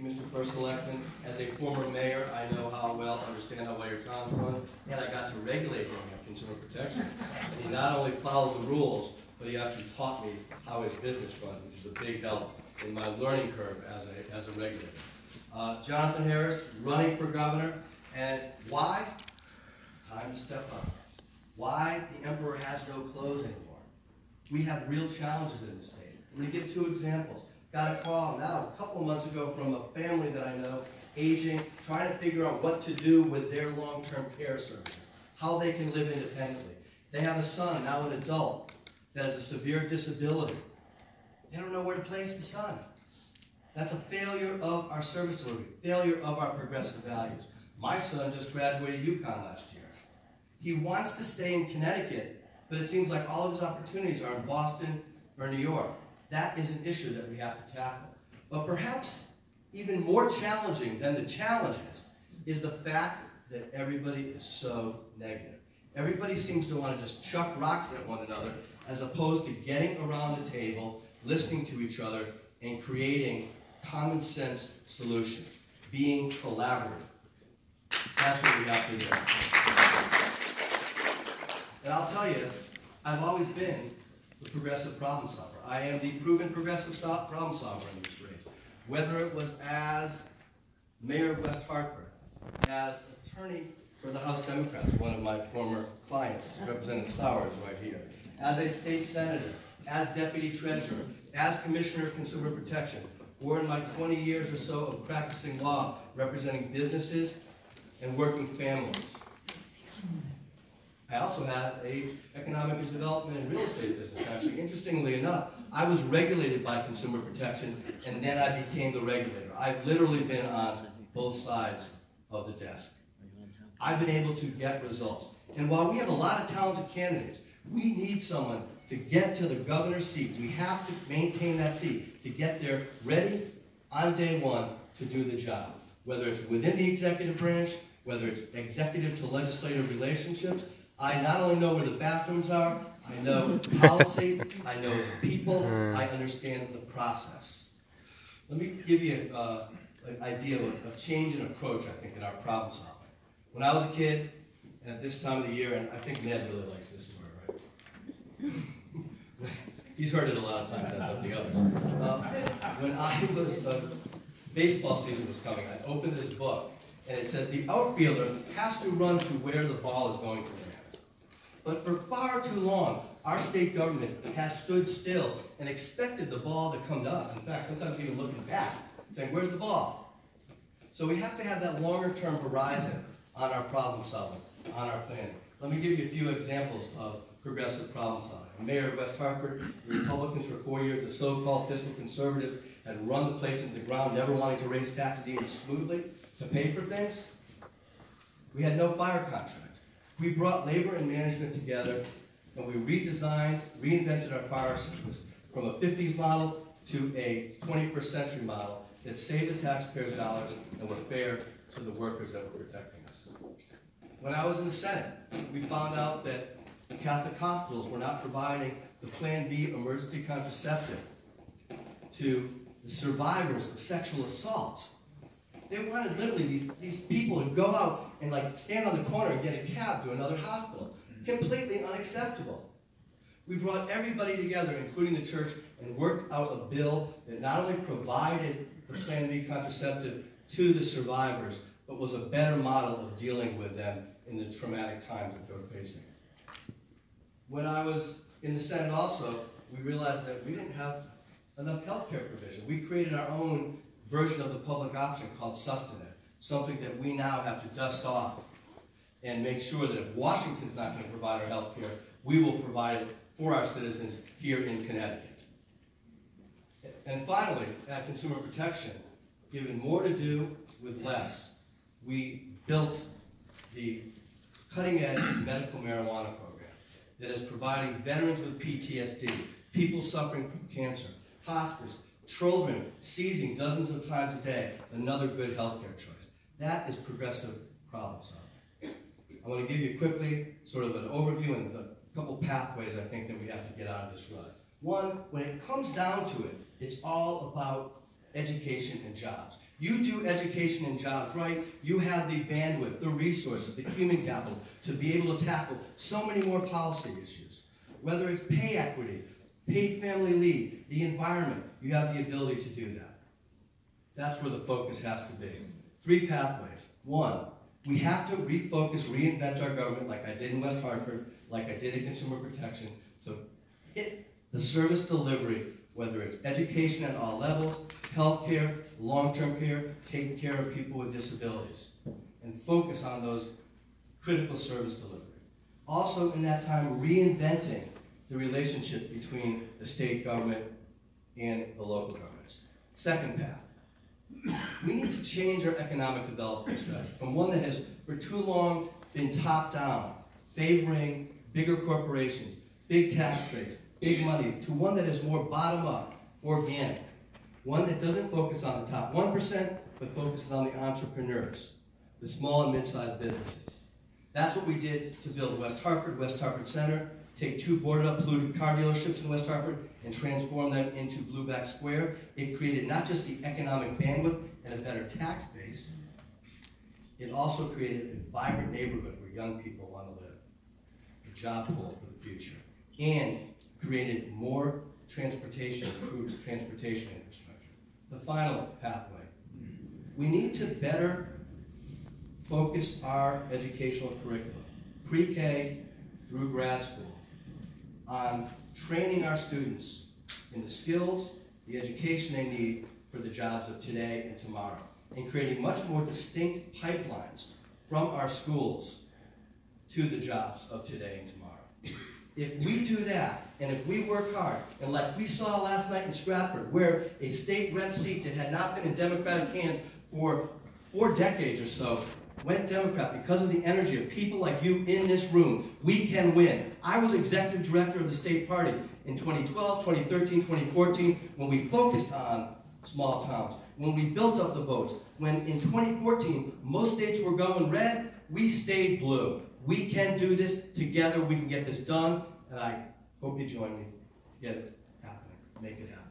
Mr. First Selectman. As a former mayor, I know understand how well your towns run, and I got to regulate him at Consumer Protection. And he not only followed the rules, but he actually taught me how his business runs, which is a big help in my learning curve as a regulator. Jonathan Harris, running for governor, and why? Time to step up. Why the emperor has no clothes anymore. We have real challenges in this state. I'm going to give 2 examples. Got a call now a couple of months ago from a family that I know, aging, trying to figure out what to do with their long-term care services, how they can live independently. They have a son, now an adult, that has a severe disability. They don't know where to place the son. That's a failure of our service delivery, failure of our progressive values. My son just graduated UConn last year. He wants to stay in Connecticut, but it seems like all of his opportunities are in Boston or New York. That is an issue that we have to tackle. But perhaps even more challenging than the challenges is the fact that everybody is so negative. Everybody seems to want to just chuck rocks at one another as opposed to getting around the table, listening to each other, and creating common sense solutions, being collaborative. That's what we have to do. And I'll tell you, I've always been the progressive problem solver. I am the proven progressive problem solver in this race. Whether it was as mayor of West Hartford, as attorney for the House Democrats, one of my former clients, Representative Sowers right here, as a state senator, as deputy treasurer, as commissioner of consumer protection, or in my 20 years or so of practicing law, representing businesses and working families. I also have an economic development and real estate business. Actually, interestingly enough, I was regulated by Consumer Protection, and then I became the regulator. I've literally been on both sides of the desk. I've been able to get results. And while we have a lot of talented candidates, we need someone to get to the governor's seat. We have to maintain that seat to get there ready on day one to do the job. Whether it's within the executive branch, whether it's executive to legislative relationships, I not only know where the bathrooms are, I know policy, I know the people, I understand the process. Let me give you an idea of a change in approach, I think, in our problem solving. When I was a kid, and at this time of the year, and I think Ned really likes this story, right? He's heard it a lot of times, as have the others. When I was, baseball season was coming, I opened this book, and it said the outfielder has to run to where the ball is going to land. But for far too long, our state government has stood still and expected the ball to come to us. In fact, sometimes even looking back, saying, where's the ball? So we have to have that longer-term horizon on our problem solving, on our planning. Let me give you a few examples of progressive problem solving. I'm mayor of West Hartford. The Republicans for 4 years, the so-called fiscal conservatives, had run the place into the ground, never wanting to raise taxes even smoothly to pay for things. We had no fire contract. We brought labor and management together, and we redesigned, reinvented our fire service from a 50s model to a 21st century model that saved the taxpayers dollars and were fair to the workers that were protecting us. When I was in the Senate, we found out that the Catholic hospitals were not providing the Plan B emergency contraceptive to the survivors of sexual assaults. They wanted literally these people to go out and like stand on the corner and get a cab to another hospital. Completely unacceptable. We brought everybody together, including the church, and worked out a bill that not only provided the Plan B contraceptive to the survivors, but was a better model of dealing with them in the traumatic times that they were facing. When I was in the Senate also, we realized that we didn't have enough health care provision. We created our own version of the public option called Sustanet, something that we now have to dust off and make sure that if Washington's not going to provide our health care, we will provide it for our citizens here in Connecticut. And finally, at Consumer Protection, given more to do with less, we built the cutting-edge medical marijuana program that is providing veterans with PTSD, people suffering from cancer, hospice, children seizing dozens of times a day, another good healthcare choice. That is progressive problem solving. I want to give you quickly sort of an overview and a couple pathways I think that we have to get out of this rut. One, when it comes down to it, it's all about education and jobs. You do education and jobs right, you have the bandwidth, the resources, the human capital to be able to tackle so many more policy issues. Whether it's pay equity, paid family leave, the environment, you have the ability to do that. That's where the focus has to be. 3 pathways. 1, we have to refocus, reinvent our government like I did in West Hartford, like I did in consumer protection, to hit the service delivery, whether it's education at all levels, healthcare, long-term care, taking care of people with disabilities, and focus on those critical service delivery. Also, in that time, reinventing the relationship between the state government and the local governments. Second path, we need to change our economic development strategy from one that has for too long been top-down, favoring bigger corporations, big tax rates, big money, to one that is more bottom-up, organic. One that doesn't focus on the top 1%, but focuses on the entrepreneurs, the small and mid-sized businesses. That's what we did to build West Hartford Center, take 2 boarded-up polluted car dealerships in West Hartford and transform them into Blueback Square. It created not just the economic bandwidth and a better tax base, it also created a vibrant neighborhood where young people want to live, a job pool for the future, and created more transportation, improved transportation infrastructure. The final pathway, we need to better focus our educational curriculum, pre-K through grad school, on training our students in the skills, the education they need for the jobs of today and tomorrow, and creating much more distinct pipelines from our schools to the jobs of today and tomorrow. If we do that, and if we work hard, and like we saw last night in Stratford, where a state rep seat that had not been in Democratic hands for 4 decades or so went Democrat because of the energy of people like you in this room, we can win. I was executive director of the state party in 2012, 2013, 2014, when we focused on small towns, when we built up the votes, when in 2014 most states were going red, we stayed blue. We can do this together, we can get this done, and I hope you join me to get it happening, make it happen.